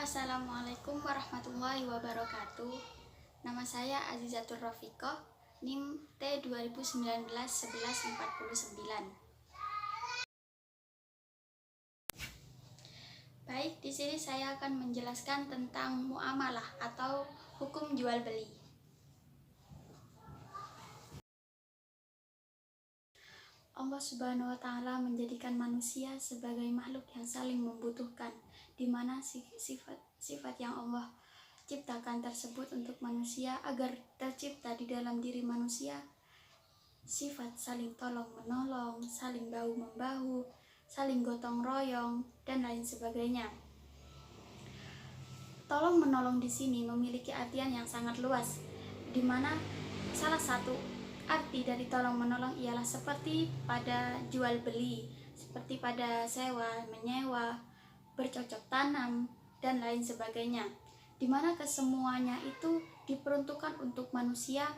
Assalamualaikum warahmatullahi wabarakatuh. Nama saya Azizatul Rafiqah, NIM T 2019-1149. Baik, di sini saya akan menjelaskan tentang muamalah atau hukum jual beli. Allah Subhanahu wa Ta'ala menjadikan manusia sebagai makhluk yang saling membutuhkan, di mana sifat yang Allah ciptakan tersebut untuk manusia agar tercipta di dalam diri manusia sifat saling tolong menolong, saling bahu membahu, saling gotong royong, dan lain sebagainya. Tolong menolong di sini memiliki artian yang sangat luas, di mana salah satu arti dari tolong menolong ialah seperti pada jual beli, seperti pada sewa, menyewa, bercocok tanam, dan lain sebagainya, di mana kesemuanya itu diperuntukkan untuk manusia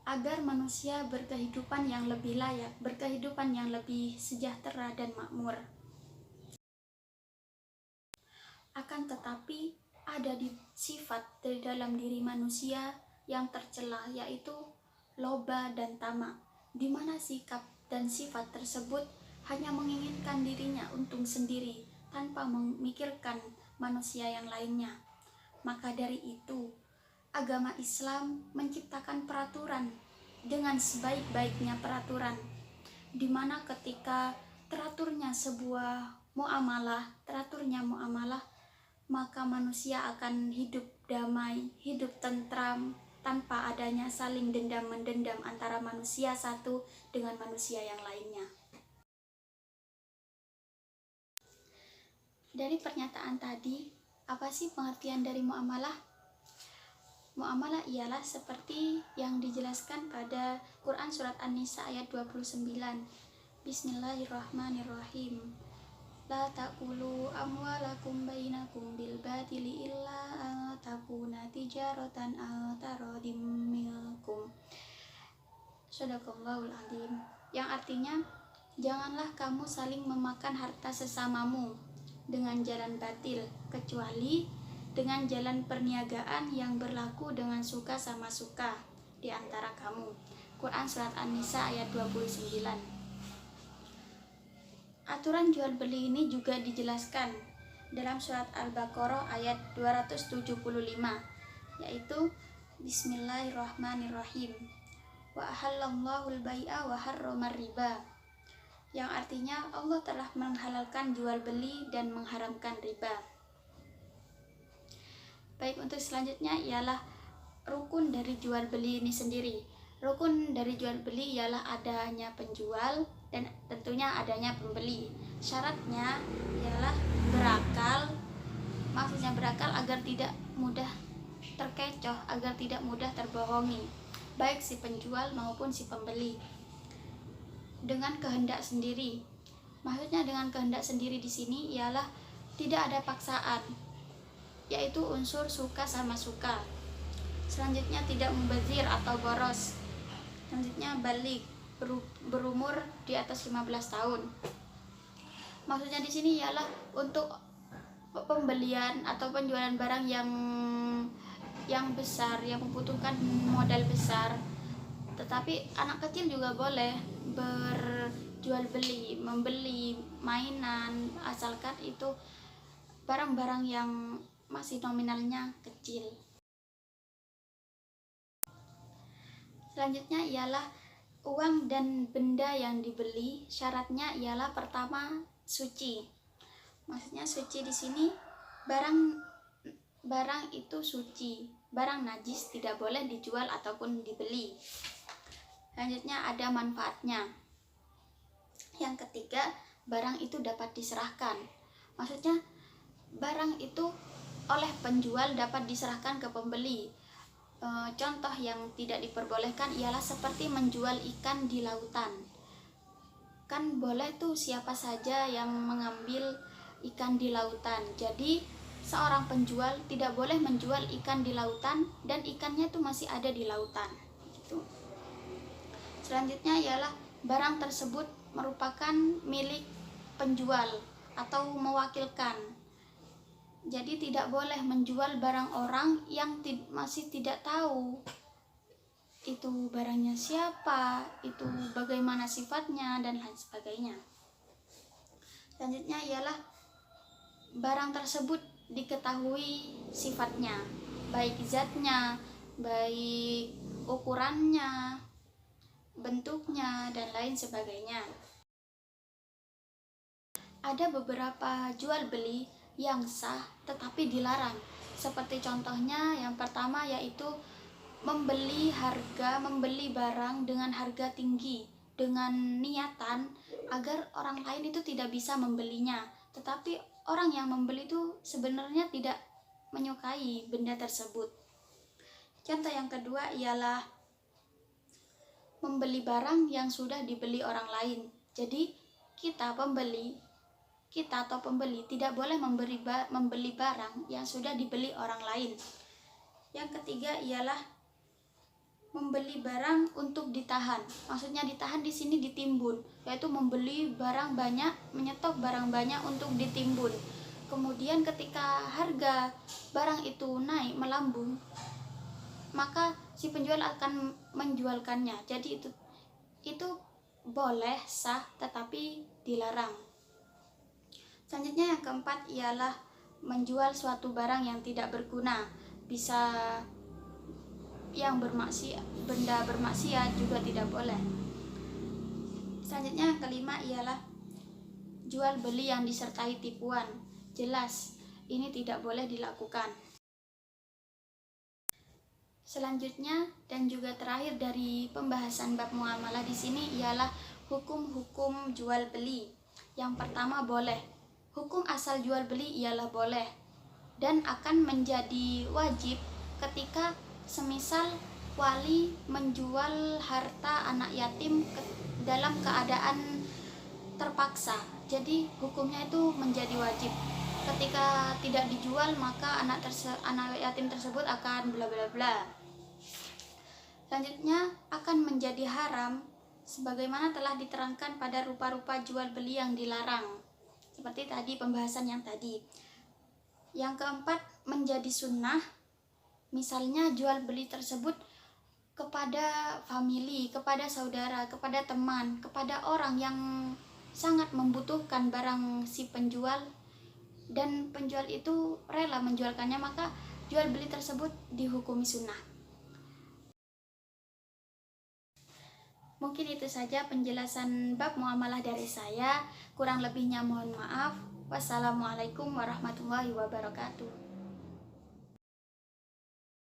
agar manusia berkehidupan yang lebih layak, berkehidupan yang lebih sejahtera dan makmur. Akan tetapi ada di sifat dari dalam diri manusia yang tercela, yaitu loba dan tamak, di mana sikap dan sifat tersebut hanya menginginkan dirinya untung sendiri tanpa memikirkan manusia yang lainnya. Maka dari itu, agama Islam menciptakan peraturan dengan sebaik-baiknya peraturan, di mana ketika teraturnya muamalah, maka manusia akan hidup damai, hidup tentram, tanpa adanya saling dendam-mendendam antara manusia satu dengan manusia yang lainnya. Dari pernyataan tadi, apa sih pengertian dari muamalah? Muamalah ialah seperti yang dijelaskan pada Quran Surat An-Nisa ayat 29. Bismillahirrahmanirrahim. La ta'kulu amwalakum bainakum bil batili illa takuna tijaratan tarodim minkum. Shadaqallahul adzim. Yang artinya, janganlah kamu saling memakan harta sesamamu dengan jalan batil, kecuali dengan jalan perniagaan yang berlaku dengan suka sama suka di antara kamu. Quran Surat An-Nisa ayat 29. Aturan jual beli ini juga dijelaskan dalam surat Al-Baqarah ayat 275, yaitu Bismillahirrahmanirrahim. Wa ahallallahu al-bai'a wa harramar riba. Yang artinya Allah telah menghalalkan jual beli dan mengharamkan riba. Baik, untuk selanjutnya ialah rukun dari jual beli ini sendiri. Rukun dari jual beli ialah adanya penjual dan tentunya adanya pembeli. Syaratnya ialah berakal, maksudnya berakal agar tidak mudah terkecoh, agar tidak mudah terbohongi, baik si penjual maupun si pembeli. Dengan kehendak sendiri, maksudnya dengan kehendak sendiri di sini ialah tidak ada paksaan, yaitu unsur suka sama suka. Selanjutnya tidak mubazir atau boros. Selanjutnya balik, berumur di atas 15 tahun. Maksudnya di sini ialah untuk pembelian atau penjualan barang yang besar, yang membutuhkan modal besar. Tetapi anak kecil juga boleh berjual beli, membeli mainan, asalkan itu barang-barang yang masih nominalnya kecil. Selanjutnya ialah uang dan benda yang dibeli. Syaratnya ialah pertama suci. Maksudnya suci di sini barang itu suci. Barang najis tidak boleh dijual ataupun dibeli. Selanjutnya ada manfaatnya. Yang ketiga, barang itu dapat diserahkan. Maksudnya barang itu oleh penjual dapat diserahkan ke pembeli. Contoh yang tidak diperbolehkan ialah seperti menjual ikan di lautan. Kan boleh tuh siapa saja yang mengambil ikan di lautan. Jadi seorang penjual tidak boleh menjual ikan di lautan dan ikannya tuh masih ada di lautan. Gitu. Selanjutnya ialah barang tersebut merupakan milik penjual atau mewakilkan. Jadi tidak boleh menjual barang orang yang masih tidak tahu itu barangnya siapa, itu bagaimana sifatnya, dan lain sebagainya. Selanjutnya ialah barang tersebut diketahui sifatnya, baik zatnya, baik ukurannya, bentuknya, dan lain sebagainya. Ada beberapa jual beli yang sah tetapi dilarang. Seperti contohnya yang pertama yaitu membeli barang dengan harga tinggi dengan niatan agar orang lain itu tidak bisa membelinya. Tetapi orang yang membeli itu sebenarnya tidak menyukai benda tersebut. Contoh yang kedua ialah membeli barang yang sudah dibeli orang lain. Jadi kita atau pembeli tidak boleh membeli barang yang sudah dibeli orang lain. Yang ketiga ialah membeli barang untuk ditahan. Maksudnya ditahan di sini ditimbun, yaitu membeli barang banyak, menyetok barang banyak untuk ditimbun. Kemudian ketika harga barang itu naik melambung, maka si penjual akan menjualkannya. Jadi itu boleh sah tetapi dilarang. Selanjutnya yang keempat ialah menjual suatu barang yang tidak berguna, bisa yang benda bermaksiat juga tidak boleh. Selanjutnya yang kelima ialah jual beli yang disertai tipuan. Jelas ini tidak boleh dilakukan. Selanjutnya dan juga terakhir dari pembahasan bab muamalah di sini ialah hukum-hukum jual beli. Yang pertama boleh. Hukum asal jual beli ialah boleh dan akan menjadi wajib ketika semisal wali menjual harta anak yatim dalam keadaan terpaksa. Jadi hukumnya itu menjadi wajib. Ketika tidak dijual maka anak yatim tersebut akan bla bla bla. Selanjutnya akan menjadi haram sebagaimana telah diterangkan pada rupa-rupa jual beli yang dilarang. Seperti tadi pembahasan yang tadi. Yang keempat menjadi sunnah, misalnya jual beli tersebut kepada famili, kepada saudara, kepada teman, kepada orang yang sangat membutuhkan barang si penjual dan penjual itu rela menjualkannya, maka jual beli tersebut dihukumi sunnah. Mungkin itu saja penjelasan bab muamalah dari saya. Kurang lebihnya mohon maaf. Wassalamualaikum warahmatullahi wabarakatuh.